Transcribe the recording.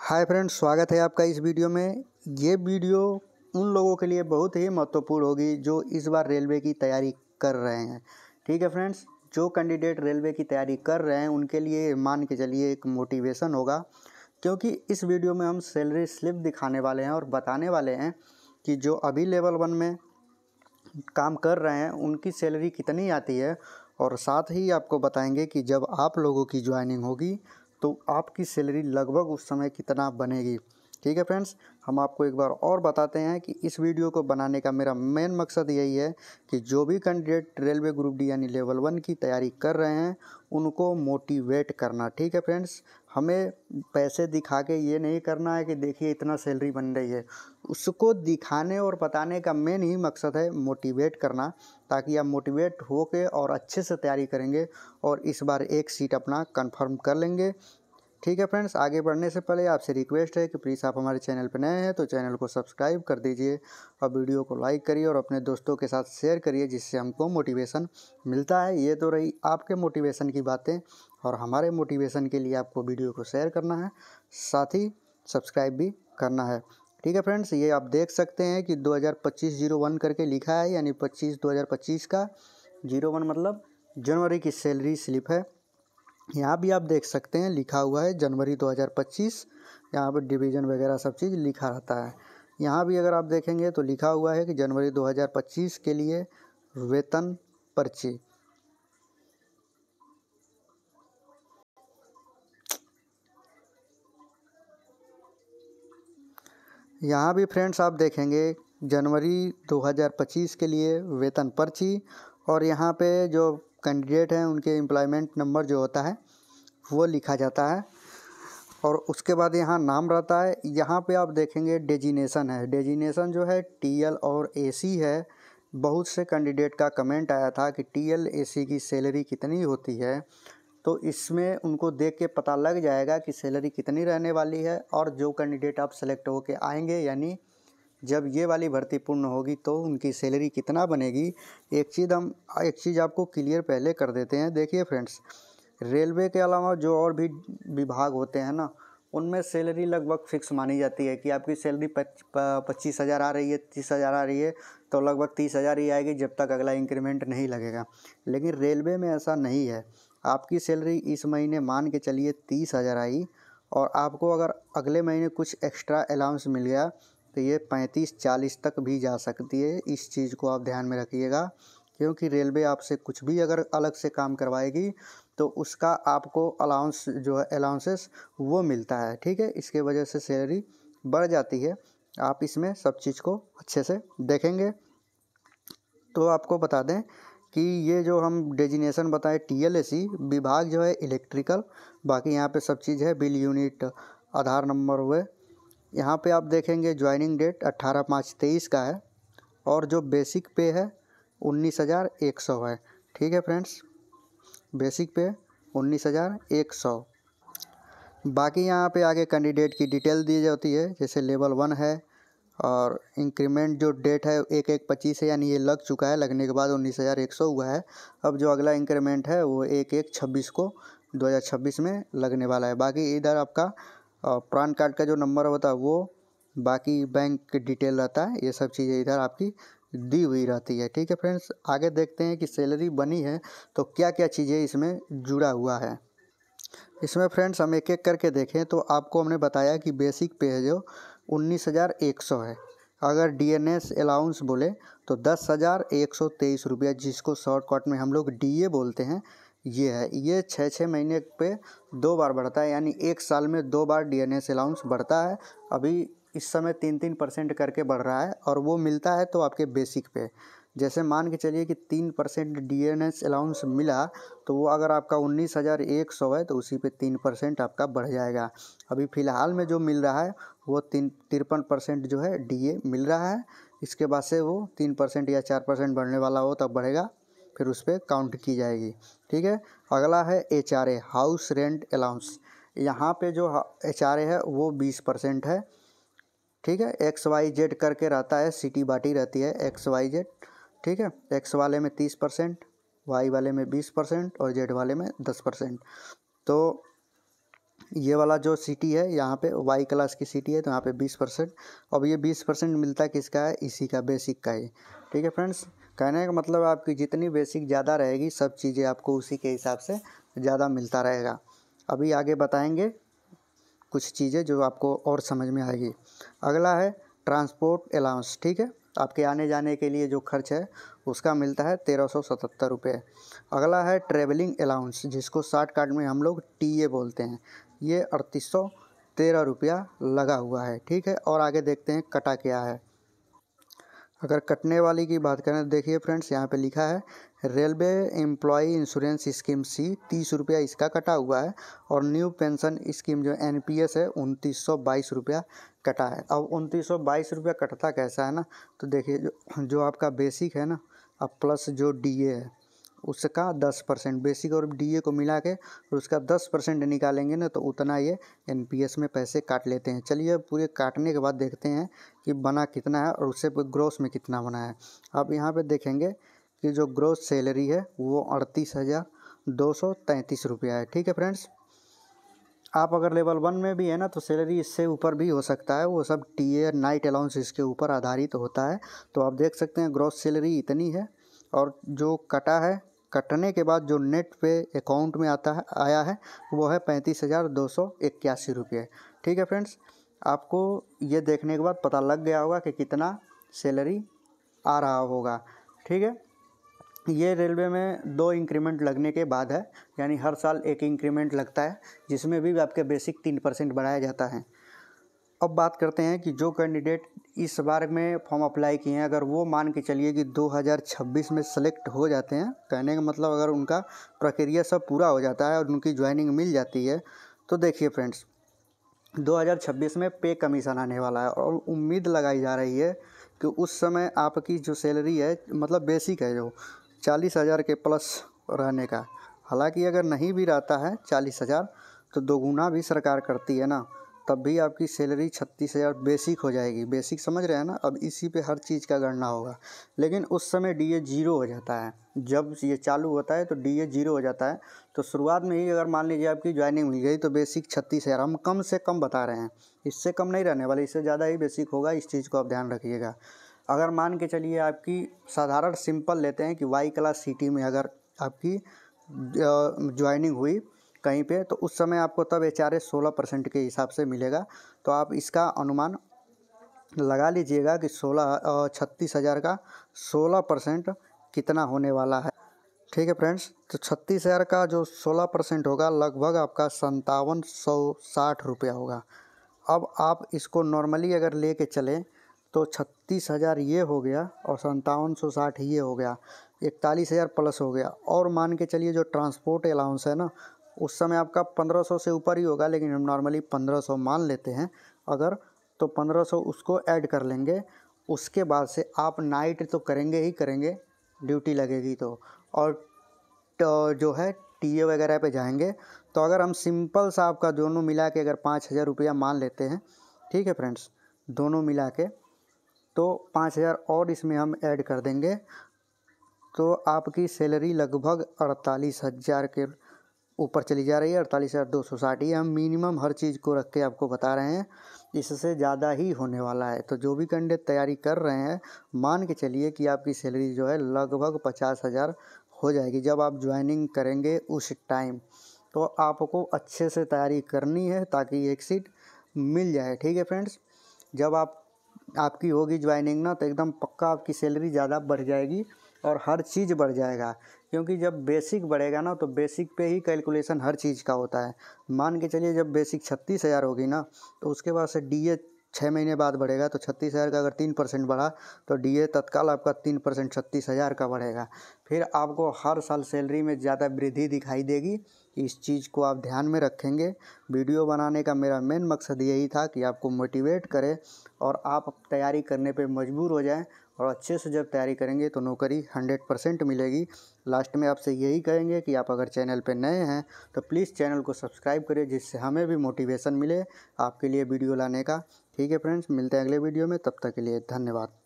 Hi friends, स्वागत है आपका इस वीडियो में। ये वीडियो उन लोगों के लिए बहुत ही महत्वपूर्ण होगी जो इस बार रेलवे की तैयारी कर रहे हैं। ठीक है फ्रेंड्स, जो कैंडिडेट रेलवे की तैयारी कर रहे हैं उनके लिए मान के चलिए एक मोटिवेशन होगा, क्योंकि इस वीडियो में हम सैलरी स्लिप दिखाने वाले हैं और बताने वाले हैं कि जो अभी लेवल 1 में काम कर रहे हैं उनकी सैलरी कितनी आती है, और साथ ही आपको बताएंगे कि जब आप लोगों की ज्वाइनिंग होगी तो आपकी सैलरी लगभग उस समय कितना बनेगी। ठीक है फ्रेंड्स, हम आपको एक बार और बताते हैं कि इस वीडियो को बनाने का मेरा मेन मकसद यही है कि जो भी कैंडिडेट रेलवे ग्रुप डी यानी लेवल 1 की तैयारी कर रहे हैं उनको मोटिवेट करना। ठीक है फ्रेंड्स, हमें पैसे दिखा के ये नहीं करना है कि देखिए इतना सैलरी बन रही है। उसको दिखाने और बताने का मेन ही मकसद है मोटिवेट करना, ताकि आप मोटिवेट हो के और अच्छे से तैयारी करेंगे और इस बार एक सीट अपना कंफर्म कर लेंगे। ठीक है फ्रेंड्स, आगे बढ़ने से पहले आपसे रिक्वेस्ट है कि प्लीज़ आप हमारे चैनल पर नए हैं तो चैनल को सब्सक्राइब कर दीजिए और वीडियो को लाइक करिए और अपने दोस्तों के साथ शेयर करिए, जिससे हमको मोटिवेशन मिलता है। ये तो रही आपके मोटिवेशन की बातें, और हमारे मोटिवेशन के लिए आपको वीडियो को शेयर करना है, साथ ही सब्सक्राइब भी करना है। ठीक है फ्रेंड्स, ये आप देख सकते हैं कि 2025-01 करके लिखा है, यानी 2025 का 01 मतलब जनवरी की सैलरी स्लिप है। यहाँ भी आप देख सकते हैं लिखा हुआ है जनवरी 2025। यहाँ पर डिवीज़न वगैरह सब चीज़ लिखा रहता है। यहाँ भी अगर आप देखेंगे तो लिखा हुआ है कि जनवरी 2025 के लिए वेतन पर्ची। यहाँ भी फ्रेंड्स आप देखेंगे जनवरी 2025 के लिए वेतन पर्ची, और यहाँ पे जो कैंडिडेट हैं उनके एम्प्लॉयमेंट नंबर जो होता है वो लिखा जाता है, और उसके बाद यहाँ नाम रहता है। यहाँ पे आप देखेंगे डेजिनेशन है, डेजिनेशन जो है टीएल और एसी है। बहुत से कैंडिडेट का कमेंट आया था कि टीएल एसी की सैलरी कितनी होती है, तो इसमें उनको देख के पता लग जाएगा कि सैलरी कितनी रहने वाली है। और जो कैंडिडेट आप सेलेक्ट होके आएंगे, यानी जब ये वाली भर्ती पूर्ण होगी तो उनकी सैलरी कितना बनेगी, एक चीज़ आपको क्लियर पहले कर देते हैं। देखिए फ्रेंड्स, रेलवे के अलावा जो और भी विभाग होते हैं ना, उनमें सैलरी लगभग फिक्स मानी जाती है कि आपकी सैलरी 25,000 आ रही है, 30,000 आ रही है, तो लगभग 30,000 ही आएगी जब तक अगला इंक्रीमेंट नहीं लगेगा। लेकिन रेलवे में ऐसा नहीं है। आपकी सैलरी इस महीने मान के चलिए 30,000 आई, और आपको अगर अगले महीने कुछ एक्स्ट्रा अलाउंस मिल गया तो ये 35-40 तक भी जा सकती है। इस चीज़ को आप ध्यान में रखिएगा, क्योंकि रेलवे आपसे कुछ भी अगर अलग से काम करवाएगी तो उसका आपको अलाउंस जो है अलाउंसेस वो मिलता है। ठीक है, इसके वजह से सैलरी बढ़ जाती है। आप इसमें सब चीज़ को अच्छे से देखेंगे तो आपको बता दें कि ये जो हम डेजिनेशन बताएं टीएलएसी विभाग जो है इलेक्ट्रिकल, बाकी यहाँ पे सब चीज़ है, बिल यूनिट, आधार नंबर हुए। यहाँ पे आप देखेंगे ज्वाइनिंग डेट 18/5/23 का है, और जो बेसिक पे है 19,100 है। ठीक है फ्रेंड्स, बेसिक पे 19,100। बाकी यहाँ पे आगे कैंडिडेट की डिटेल दी जाती है, जैसे लेवल 1 है, और इंक्रीमेंट जो डेट है 1/1/25 है, यानी ये लग चुका है, लगने के बाद 19,100 हुआ है। अब जो अगला इंक्रीमेंट है वो 1/1/26 को 2026 में लगने वाला है। बाकी इधर आपका पैन कार्ड का जो नंबर होता है वो, बाकी बैंक की डिटेल रहता है, ये सब चीज़ें इधर आपकी दी हुई रहती है। ठीक है फ्रेंड्स, आगे देखते हैं कि सैलरी बनी है तो क्या क्या चीज़ें इसमें जुड़ा हुआ है। इसमें फ्रेंड्स हम एक एक करके देखें तो आपको हमने बताया कि बेसिक पे है जो 19,100 है। अगर डीएनएस अलाउंस बोले तो 10,123 रुपया, जिसको शॉर्टकट में हम लोग डीए बोलते हैं, ये है। ये 6-6 महीने पे 2 बार बढ़ता है, यानी 1 साल में 2 बार डीएनएस अलाउंस बढ़ता है। अभी इस समय 3-3% करके बढ़ रहा है, और वो मिलता है तो आपके बेसिक पे। जैसे मान के चलिए कि 3% डीएनएस अलाउंस मिला, तो वो अगर आपका 19,100 है तो उसी पे 3% आपका बढ़ जाएगा। अभी फ़िलहाल में जो मिल रहा है वो 53% जो है डीए मिल रहा है। इसके बाद से वो 3% या 4% बढ़ने वाला हो तब बढ़ेगा, फिर उस पर काउंट की जाएगी। ठीक है, अगला है एचआरए, हाउस रेंट अलाउंस। यहाँ पे जो एचआरए है वो 20% है। ठीक है, XYZ करके रहता है, सिटी बाटी रहती है XYZ। ठीक है, एक्स वाले में 30%, वाई वाले में 20% और जेड वाले में 10%। तो ये वाला जो सीटी है यहाँ पे वाई क्लास की सीटी है, तो यहाँ पे 20%। अब ये 20% मिलता किसका है, इसी का बेसिक का ही। ठीक है फ्रेंड्स, कहने का मतलब आपकी जितनी बेसिक ज़्यादा रहेगी सब चीज़ें आपको उसी के हिसाब से ज़्यादा मिलता रहेगा। अभी आगे बताएंगे कुछ चीज़ें जो आपको और समझ में आएगी। अगला है ट्रांसपोर्ट अलाउंस। ठीक है, आपके आने जाने के लिए जो खर्च है उसका मिलता है 1377 रुपये। अगला है ट्रेवलिंग अलाउंस, जिसको शॉर्ट कट में हम लोग टीए बोलते हैं। ये 3813 रुपया लगा हुआ है। ठीक है, और आगे देखते हैं कटा क्या है। अगर कटने वाली की बात करें तो देखिए फ्रेंड्स, यहाँ पे लिखा है रेलवे एम्प्लॉय इंश्योरेंस स्कीम सी 30 रुपया इसका कटा हुआ है, और न्यू पेंशन स्कीम जो एनपीएस है 2922 रुपया कटा है। अब 2922 रुपया कटता कैसा है ना, तो देखिए जो आपका बेसिक है ना, अब प्लस जो डीए है उसका 10%, बेसिक और डीए को मिला के और उसका 10% निकालेंगे ना, तो उतना ये एनपीएस में पैसे काट लेते हैं। चलिए पूरे काटने के बाद देखते हैं कि बना कितना है और उससे ग्रोस में कितना बना है। आप यहाँ पे देखेंगे कि जो ग्रोस सैलरी है वो 38,233 रुपया है। ठीक है फ्रेंड्स, आप अगर लेवल 1 में भी है ना, तो सैलरी इससे ऊपर भी हो सकता है, वो सब टीए नाइट अलाउंस इसके ऊपर आधारित होता है। तो आप देख सकते हैं ग्रोस सैलरी इतनी है, और जो कटा है, कटने के बाद जो नेट पे अकाउंट में आया है वो है 35,281 रुपये। ठीक है फ्रेंड्स, आपको ये देखने के बाद पता लग गया होगा कि कितना सैलरी आ रहा होगा। ठीक है, ये रेलवे में 2 इंक्रीमेंट लगने के बाद है, यानी हर साल एक इंक्रीमेंट लगता है, जिसमें भी आपके बेसिक 3% बढ़ाया जाता है। अब बात करते हैं कि जो कैंडिडेट इस बार में फॉर्म अप्लाई किए हैं, अगर वो मान के चलिए कि 2026 में सेलेक्ट हो जाते हैं, कहने का मतलब अगर उनका प्रक्रिया सब पूरा हो जाता है और उनकी ज्वाइनिंग मिल जाती है, तो देखिए फ्रेंड्स 2026 में पे कमीशन आने वाला है, और उम्मीद लगाई जा रही है कि उस समय आपकी जो सैलरी है, मतलब बेसिक है जो 40,000 के प्लस रहने का। हालांकि अगर नहीं भी रहता है 40,000, तो दोगुना भी सरकार करती है ना, तब भी आपकी सैलरी 36,000 बेसिक हो जाएगी। बेसिक समझ रहे हैं ना, अब इसी पे हर चीज़ का गणना होगा। लेकिन उस समय डीए 0 हो जाता है, जब ये चालू होता है तो डीए 0 हो जाता है। तो शुरुआत में ही अगर मान लीजिए आपकी ज्वाइनिंग मिल गई, तो बेसिक 36,000 हम कम से कम बता रहे हैं, इससे कम नहीं रहने वाले, इससे ज़्यादा ही बेसिक होगा। इस चीज़ को आप ध्यान रखिएगा। अगर मान के चलिए आपकी साधारण सिंपल लेते हैं कि वाई क्लास सिटी में अगर आपकी ज्वाइनिंग हुई कहीं पे, तो उस समय आपको तब एचआरएस 16% के हिसाब से मिलेगा। तो आप इसका अनुमान लगा लीजिएगा कि 36,000 का 16% कितना होने वाला है। ठीक है फ्रेंड्स, तो 36,000 का जो 16% होगा, लगभग आपका 5760 रुपया होगा। अब आप इसको नॉर्मली अगर ले के चलें तो 36,000 ये हो गया और 5760 ये हो गया, 41,000 प्लस हो गया। और मान के चलिए जो ट्रांसपोर्ट अलाउंस है ना, उस समय आपका 1500 से ऊपर ही होगा, लेकिन हम नॉर्मली 1500 मान लेते हैं अगर, तो 1500 उसको ऐड कर लेंगे। उसके बाद से आप नाइट तो करेंगे ही करेंगे, ड्यूटी लगेगी तो, और जो है टीए वगैरह पे जाएंगे। तो अगर हम सिंपल सा आपका दोनों मिला के अगर 5,000 रुपया मान लेते हैं, ठीक है फ्रेंड्स, दोनों मिला के, तो 5,000 और इसमें हम ऐड कर देंगे, तो आपकी सैलरी लगभग 48,000 के ऊपर चली जा रही है। 48,260 ही हम मिनिमम हर चीज़ को रख के आपको बता रहे हैं, इससे ज़्यादा ही होने वाला है। तो जो भी कैंडिडेट तैयारी कर रहे हैं, मान के चलिए कि आपकी सैलरी जो है लगभग 50,000 हो जाएगी जब आप ज्वाइनिंग करेंगे उस टाइम। तो आपको अच्छे से तैयारी करनी है ताकि एक सीट मिल जाए। ठीक है फ्रेंड्स, जब आपकी होगी ज्वाइनिंग ना, तो एकदम पक्का आपकी सैलरी ज़्यादा बढ़ जाएगी और हर चीज़ बढ़ जाएगा। क्योंकि जब बेसिक बढ़ेगा ना, तो बेसिक पे ही कैलकुलेशन हर चीज़ का होता है। मान के चलिए जब बेसिक 36,000 होगी ना, तो उसके बाद से डीए 6 महीने बाद बढ़ेगा। तो 36,000 का अगर 3% बढ़ा, तो डीए तत्काल आपका 3% 36,000 का बढ़ेगा। फिर आपको हर साल सैलरी में ज़्यादा वृद्धि दिखाई देगी। इस चीज़ को आप ध्यान में रखेंगे। वीडियो बनाने का मेरा मेन मकसद यही था कि आपको मोटिवेट करे और आप तैयारी करने पे मजबूर हो जाएं, और अच्छे से जब तैयारी करेंगे तो नौकरी 100% मिलेगी। लास्ट में आपसे यही कहेंगे कि आप अगर चैनल पे नए हैं तो प्लीज़ चैनल को सब्सक्राइब करें, जिससे हमें भी मोटिवेशन मिले आपके लिए वीडियो लाने का। ठीक है फ्रेंड्स, मिलते हैं अगले वीडियो में, तब तक के लिए धन्यवाद।